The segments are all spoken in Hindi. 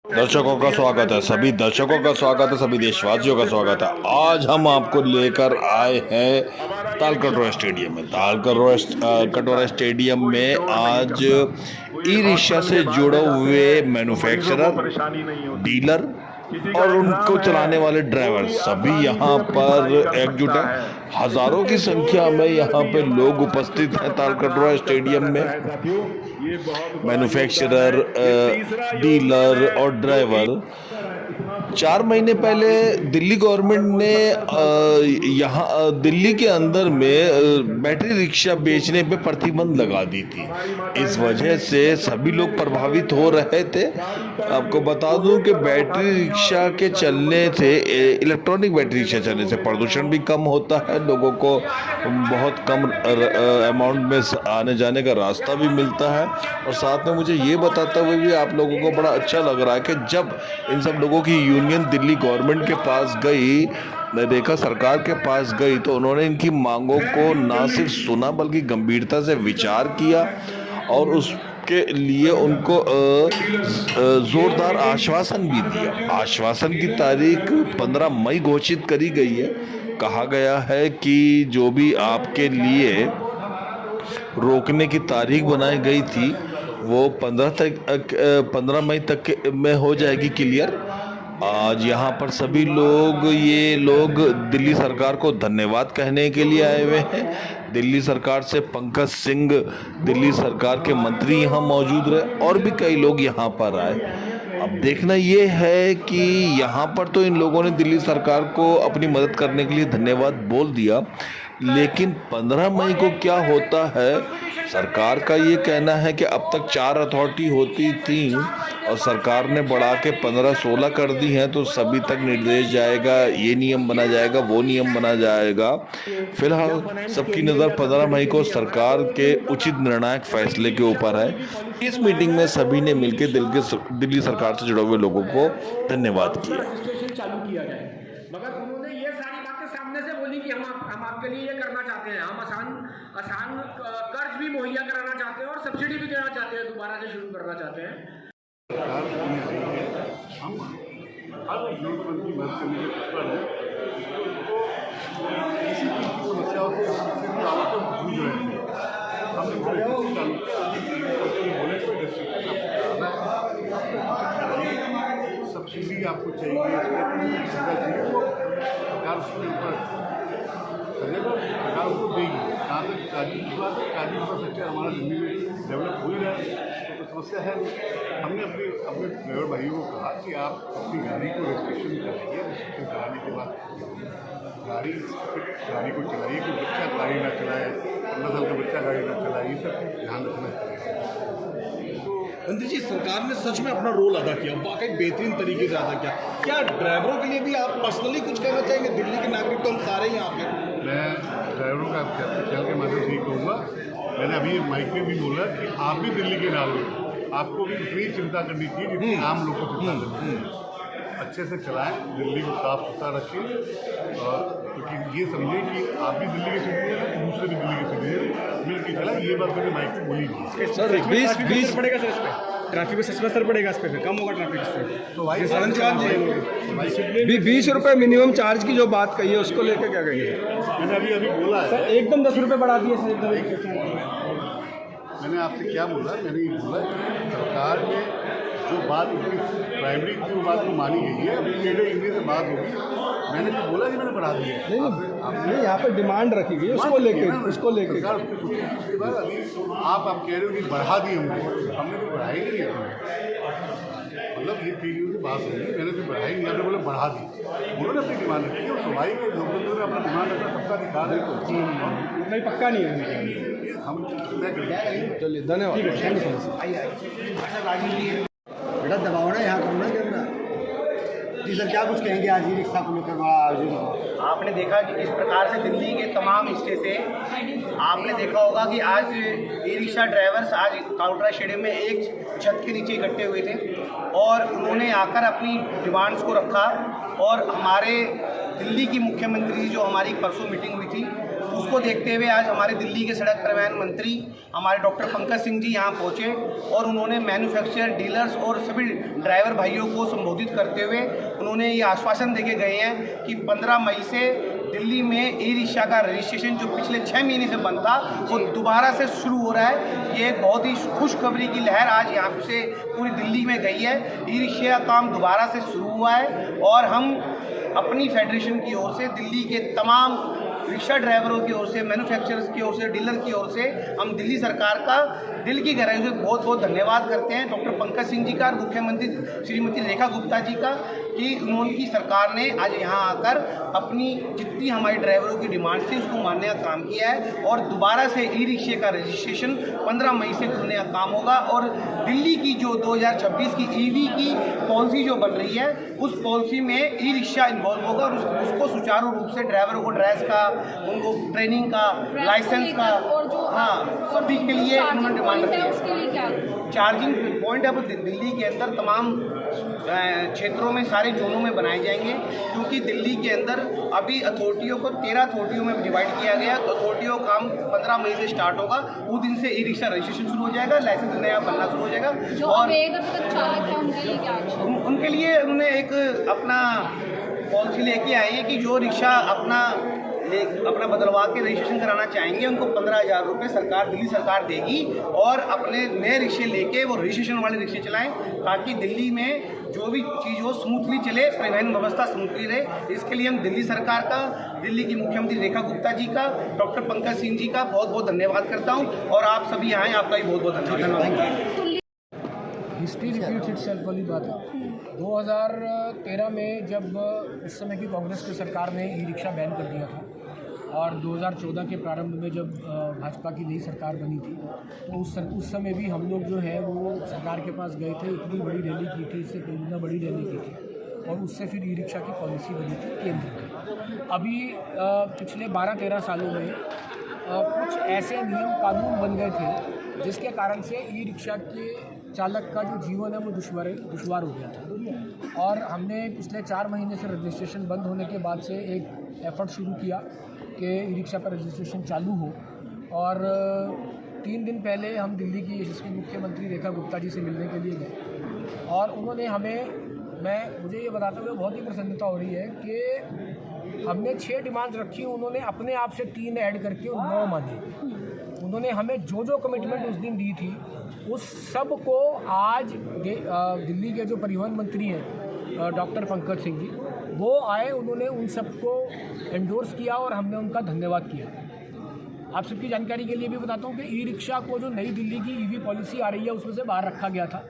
दर्शकों का स्वागत है, सभी दर्शकों का स्वागत है, सभी देशवासियों का स्वागत है। आज हम आपको लेकर आए हैं तालकटोरा स्टेडियम में। तालकटोरा स्टेडियम में आज ई रिक्शा से जुड़े हुए मैन्युफैक्चरर, डीलर और उनको चलाने वाले ड्राइवर सभी यहाँ पर एकजुट हैं। हजारों की संख्या में यहाँ पे लोग उपस्थित हैं तालकटोरा स्टेडियम में। मैन्युफैक्चरर, डीलर और ड्राइवर 4 महीने पहले दिल्ली गवर्नमेंट ने यहाँ दिल्ली के अंदर में बैटरी रिक्शा बेचने पे प्रतिबंध लगा दी थी। इस वजह से सभी लोग प्रभावित हो रहे थे। आपको बता दूं कि बैटरी रिक्शा के चलने से, इलेक्ट्रॉनिक बैटरी रिक्शा चलने से प्रदूषण भी कम होता है, लोगों को बहुत कम अमाउंट में आने जाने का रास्ता भी मिलता है। और साथ में मुझे ये बताते हुए भी आप लोगों को बड़ा अच्छा लग रहा है कि जब इन सब लोगों की यूनियन दिल्ली गवर्नमेंट के पास गई, मैं देखा सरकार के पास गई, तो उन्होंने इनकी मांगों को ना सिर्फ सुना बल्कि गंभीरता से विचार किया और उसके लिए उनको जोरदार आश्वासन भी दिया। आश्वासन की तारीख 15 मई घोषित करी गई है। कहा गया है कि जो भी आपके लिए रोकने की तारीख बनाई गई थी वो 15 मई तक में हो जाएगी क्लियर। आज यहाँ पर सभी लोग दिल्ली सरकार को धन्यवाद कहने के लिए आए हुए हैं। दिल्ली सरकार से पंकज सिंह, दिल्ली सरकार के मंत्री यहाँ मौजूद रहे और भी कई लोग यहाँ पर आए। अब देखना ये है कि यहाँ पर तो इन लोगों ने दिल्ली सरकार को अपनी मदद करने के लिए धन्यवाद बोल दिया, लेकिन 15 मई को क्या होता है? सरकार का ये कहना है कि अब तक 4 अथॉरिटी होती थी और सरकार ने बढ़ा के 15-16 कर दी हैं, तो सभी तक निर्देश जाएगा, ये नियम बना जाएगा, वो नियम बना जाएगा। फिलहाल सबकी नज़र 15 मई को सरकार के उचित निर्णायक फैसले के ऊपर है। इस मीटिंग में सभी ने मिलकर दिल्ली सरकार से जुड़े हुए लोगों को धन्यवाद किया। चालू किया जाए, मगर उन्होंने ये सारी बातें सामने से बोली कि हम आपके लिए ये करना चाहते हैं, हम आसान कर्ज भी मुहैया कराना चाहते हैं और सब्सिडी भी देना चाहते हैं, दोबारा से शुरू करना चाहते हैं। हम हर जरूरतमंद की मदद करने के तत्पर हैं। किसी की समस्याओं से जूझ रहे थे, हमने सब्सिडी आपको चाहिए, सरकार उसके ऊपर करेगा, सरकार उसको देगी। जहाँ तक काजी की बात है, काजी इंफ्रास्ट्रक्चर हमारा दिल्ली में डेवलप हो ही रहा है, तो समस्या है। हमने अपने ड्राइवर भाइयों को कहा कि आप अपनी गाड़ी को रजिस्ट्रेशन कराइए, रजिस्ट्रेशन कराने के बाद गाड़ी को चलाइए, कोई बच्चा गाड़ी ना चलाए, 15 साल का बच्चा गाड़ी ना चलाए, ये सब ध्यान रखना चाहिए। मंत्री जी, सरकार ने सच में अपना रोल अदा किया, वाकई बेहतरीन तरीके से अदा किया। क्या ड्राइवरों के लिए भी आप पर्सनली कुछ कहना चाहेंगे? दिल्ली के नागरिक तो हम सारे ही यहाँ पे। मैं ड्राइवरों का चैनल के माध्यम से ही कहूँगा, मैंने अभी माइक में भी बोला कि आप भी दिल्ली के नागरिक, आपको भी उतनी चिंता करनी चाहिए जितनी आम लोगों को चिंता करनी चाहिए। अच्छे से चलाएं, दिल्ली को साफ सुथरा रखें, और क्योंकि ये समझें कि आप भी दिल्ली के सिटीजन हैं, दूसरे भी दिल्ली के सिटीजन मिल के चलाएं। ये बात मैंने माइक में बोली नहीं। सर 20 पड़ेगा सर, इस पर ट्रैफिक में सच में सर पड़ेगा, इस पर कम होगा ट्रैफिक से। तो भाई 20 रुपये मिनिमम चार्ज की जो बात कही है उसको लेकर क्या कहेंगे? मैंने अभी बोला है सर एकदम 10 रुपये बढ़ा दिए सर। मैंने आपसे क्या बोला? मैंने ये बोला कि सरकार ने जो बात उनकी प्राइमरी जो बात को मानी गई है, अभी मेरे इंडिया से बात होगी। मैंने जो बोला कि मैंने बढ़ा दिया है। नहीं, यहाँ पे डिमांड रखी गई उसको लेके सरकार उसके बाद अभी आप कह रहे हो कि बढ़ा दी हमने तो बढ़ाई नहीं है। मतलब ये पीढ़ियों से बात होगी, मैंने तो बढ़ाई नहीं, आपने बोला बढ़ा दी। उन्होंने अपनी डिमांड रखी है और स्वाभाविक है, लोकतंत्र में अपना डिमांड रखना सबका अधिकार है। नहीं, पक्का नहीं है। हम चलिए, धन्यवाद। बेटा दबाओ ना, यहाँ करो ना कैमरा। जी सर, क्या कुछ कहेंगे आज ई रिक्शा को लेकर बड़ा आयोजन? आपने देखा कि किस प्रकार से दिल्ली के तमाम हिस्से से आपने देखा होगा कि आज ई रिक्शा ड्राइवर्स आज तालकटोरा स्टेडियम में एक छत के नीचे इकट्ठे हुए थे और उन्होंने आकर अपनी डिमांड्स को रखा। और हमारे दिल्ली की मुख्यमंत्री जो हमारी परसों मीटिंग हुई थी, उसको देखते हुए आज हमारे दिल्ली के सड़क परिवहन मंत्री हमारे डॉक्टर पंकज सिंह जी यहाँ पहुँचे और उन्होंने मैन्युफैक्चरर, डीलर्स और सभी ड्राइवर भाइयों को संबोधित करते हुए उन्होंने ये आश्वासन देके गए हैं कि 15 मई से दिल्ली में ई रिक्शा का रजिस्ट्रेशन जो पिछले 6 महीने से बंद था वो दोबारा से शुरू हो रहा है। ये एक बहुत ही खुशखबरी की लहर आज यहाँ से पूरी दिल्ली में गई है। ई रिक्शा का काम दोबारा से शुरू हुआ है और हम अपनी फेडरेशन की ओर से दिल्ली के तमाम रिक्शा ड्राइवरों की ओर से, मैन्युफैक्चरर्स की ओर से, डीलर की ओर से हम दिल्ली सरकार का दिल की गहराई से बहुत बहुत धन्यवाद करते हैं डॉक्टर पंकज सिंह जी का और मुख्यमंत्री श्रीमती रेखा गुप्ता जी का कि उनकी सरकार ने आज यहाँ आकर अपनी जितनी हमारी ड्राइवरों की डिमांड थी उसको मानने का काम किया है और दोबारा से ई रिक्शे का रजिस्ट्रेशन 15 मई से खुलने का काम होगा। और दिल्ली की जो 2026 की ईवी की पॉलिसी जो बन रही है उस पॉलिसी में ई रिक्शा इन्वॉल्व होगा और उसको सुचारू रूप से ड्राइवरों को ड्रेस का, उनको ट्रेनिंग का, लाइसेंस का, हाँ सभी के लिए उन्होंने डिमांड रखी है। चार्जिंग पॉइंट अब दिल्ली के अंदर तमाम क्षेत्रों में, सारे जोनों में बनाए जाएंगे क्योंकि दिल्ली के अंदर अभी अथॉरिटियों को 13 अथॉरिटियों में डिवाइड किया गया। तो अथॉरिटियों का काम 15 मई से स्टार्ट होगा, उस दिन से ई रिक्शा रजिस्ट्रेशन शुरू हो जाएगा, लाइसेंस नया बनना शुरू हो जाएगा। और उनके लिए उन्होंने एक अपना पॉलिसी लेके आए हैं कि जो रिक्शा अपना बदलवा के रजिस्ट्रेशन कराना चाहेंगे उनको 15,000 रुपये सरकार, दिल्ली सरकार देगी और अपने नए रिक्शे लेके वो रजिस्ट्रेशन वाले रिक्शे चलाएं ताकि दिल्ली में जो भी चीज़ हो स्मूथली चले, परिवहन व्यवस्था स्मूथली रहे। इसके लिए हम दिल्ली सरकार का, दिल्ली की मुख्यमंत्री रेखा गुप्ता जी का, डॉक्टर पंकज सिंह जी का बहुत बहुत धन्यवाद करता हूँ और आप सभी यहाँ हैं, आपका भी बहुत बहुत धन्यवाद। हिस्ट्री रिपीट्स इटसेल्फ वाली बात है। 2013 में जब उस समय की कांग्रेस की सरकार ने ई रिक्शा बैन कर दिया था और 2014 के प्रारंभ में जब भाजपा की नई सरकार बनी थी तो उस समय भी हम लोग जो है वो सरकार के पास गए थे, इतनी बड़ी रैली की थी, इससे कई गुना बड़ी रैली की थी और उससे फिर ई रिक्शा की पॉलिसी बनी थी केंद्र में। अभी पिछले 12-13 सालों में कुछ ऐसे नियम कानून बन गए थे जिसके कारण से ई रिक्शा के चालक का जो जीवन है वो दुश्वार हो गया था और हमने पिछले 4 महीने से रजिस्ट्रेशन बंद होने के बाद से एक एफर्ट शुरू किया कि ई रिक्शा पर रजिस्ट्रेशन चालू हो। और 3 दिन पहले हम दिल्ली की यशस्वी मुख्यमंत्री रेखा गुप्ता जी से मिलने के लिए गए और उन्होंने मुझे ये बताते हुए बहुत ही प्रसन्नता हो रही है कि हमने 6 डिमांड्स रखी, उन्होंने अपने आप से 3 ऐड करके 9 मानी। उन्होंने हमें जो कमिटमेंट उस दिन दी थी उस सब को आज दिल्ली के जो परिवहन मंत्री हैं डॉक्टर पंकज सिंह जी, वो आए, उन्होंने उन सबको एंडोर्स किया और हमने उनका धन्यवाद किया। आप सबकी जानकारी के लिए भी बताता हूँ कि ई रिक्शा को जो नई दिल्ली की ईवी पॉलिसी आ रही है उसमें से बाहर रखा गया था।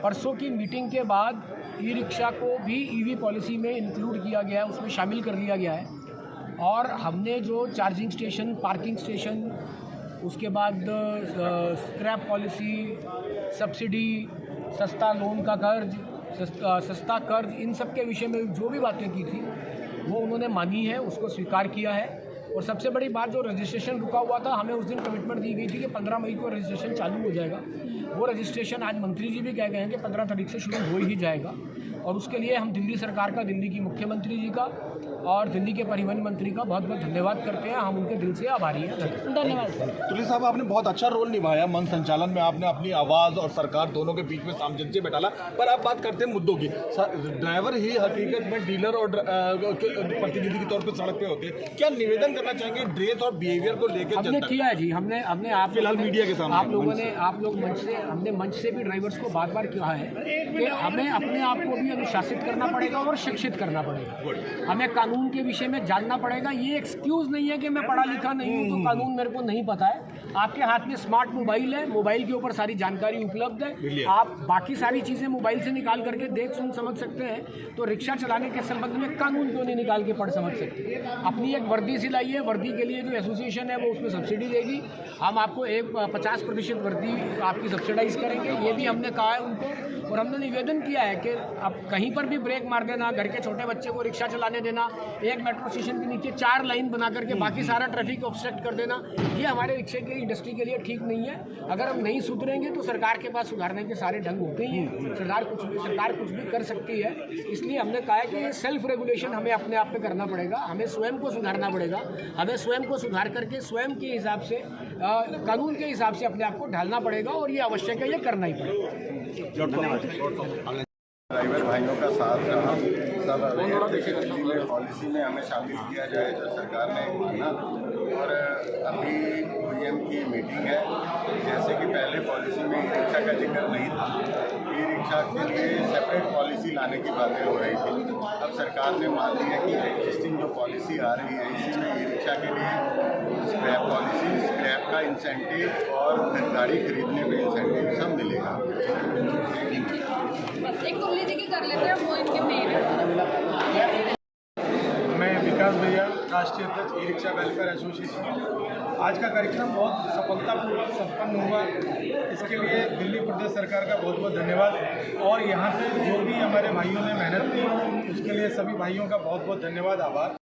परसों की मीटिंग के बाद ई रिक्शा को भी ईवी पॉलिसी में इंक्लूड किया गया है, उसमें शामिल कर लिया गया है। और हमने जो चार्जिंग स्टेशन, पार्किंग स्टेशन, उसके बाद स्क्रैप पॉलिसी, सब्सिडी, सस्ता लोन का कर्ज, सस्ता कर्ज, इन सब के विषय में जो भी बातें की थी वो उन्होंने मानी है, उसको स्वीकार किया है। और सबसे बड़ी बात, जो रजिस्ट्रेशन रुका हुआ था, हमें उस दिन कमिटमेंट दी गई थी कि 15 मई को रजिस्ट्रेशन चालू हो जाएगा। वो रजिस्ट्रेशन आज मंत्री जी भी कह गए हैं कि 15 तारीख से शुरू हो ही जाएगा और उसके लिए हम दिल्ली सरकार का, दिल्ली की मुख्यमंत्री जी का और दिल्ली के परिवहन मंत्री का बहुत बहुत धन्यवाद करते हैं। हम उनके दिल से आभारी हैं। धन्यवाद। तुली साहब, आपने बहुत अच्छा रोल निभाया मन संचालन में, आपने अपनी आवाज़ और सरकार दोनों के बीच में सामंजस्य बैठाला। पर आप बात करते हैं मुद्दों की, ड्राइवर ही हकीकत में डीलर और प्रतिनिधि के तौर पर सड़क पे होते हैं। क्या निवेदन करना चाहेंगे ड्रेस और बिहेवियर को लेकर? हमने किया है जी, हमने आप फिलहाल मीडिया के सामने आप लोग मंच से भी ड्राइवर्स को बार कहा है कि हमें अपने आप को भी अनुशासित करना पड़ेगा और शिक्षित करना पड़ेगा। हमें कानून के विषय में जानना पड़ेगा। ये एक्सक्यूज़ नहीं है कि मैं पढ़ा लिखा नहीं हूँ तो कानून मेरे को नहीं पता है। आपके हाथ में स्मार्ट मोबाइल है, मोबाइल के ऊपर सारी जानकारी उपलब्ध है, आप बाकी सारी चीज़ें मोबाइल से निकाल करके देख सुन समझ सकते हैं। तो रिक्शा चलाने के संबंध में कानून क्यों नहीं निकाल के पढ़ समझ सकते? अपनी एक वर्दी सिलाइए, वर्दी के लिए जो एसोसिएशन है वो उसमें सब्सिडी देगी, हम आपको 50% वर्दी आपकी सब्सिडाइज करेंगे। ये भी हमने कहा है उनको। और हमने निवेदन किया है कि अब कहीं पर भी ब्रेक मार देना, घर के छोटे बच्चे को रिक्शा चलाने देना, एक मेट्रो स्टेशन के नीचे 4 लाइन बना करके बाकी सारा ट्रैफिक ऑब्स्ट्रक्ट कर देना, ये हमारे रिक्शे की इंडस्ट्री के लिए ठीक नहीं है। अगर हम नहीं सुधरेंगे तो सरकार के पास सुधारने के सारे ढंग होते ही हैं, सरकार कुछ भी कर सकती है। इसलिए हमने कहा है कि सेल्फ रेगुलेशन हमें अपने आप में करना पड़ेगा, हमें स्वयं को सुधारना पड़ेगा, हमें स्वयं को सुधार करके स्वयं के हिसाब से कानून के हिसाब से अपने आप को ढालना पड़ेगा और ये आवश्यक है, ये करना ही पड़ेगा। ड्राइवर भाइयों का साथ रहा, सब पॉलिसी में हमें शामिल किया जाए जो सरकार ने माना। और अभी OEM की मीटिंग है, जैसे कि पहले पॉलिसी में ई रिक्शा का जिक्र नहीं था, ई रिक्शा के लिए सेपरेट पॉलिसी लाने की बातें हो रही थी। अब सरकार ने मान लिया कि एग्जिस्टिंग जो पॉलिसी आ रही है इसी में ई रिक्शा के लिए स्क्रैप पॉलिसी, स्क्रैप का इंसेंटिव और गाड़ी खरीदने में इंसेंटिव सब मिलेगा। बस एक तुल्य जी की कर लेते हैं, वो इनके मेन है। मैं विकास भैया, राष्ट्रीय अध्यक्ष ई रिक्शा वेलफेयर एसोसिएशन। आज का कार्यक्रम बहुत सफलतापूर्वक संपन्न हुआ, इसके लिए दिल्ली प्रदेश सरकार का बहुत बहुत धन्यवाद। और यहाँ से जो भी हमारे भाइयों ने मेहनत की उसके लिए सभी भाइयों का बहुत बहुत धन्यवाद, आभार।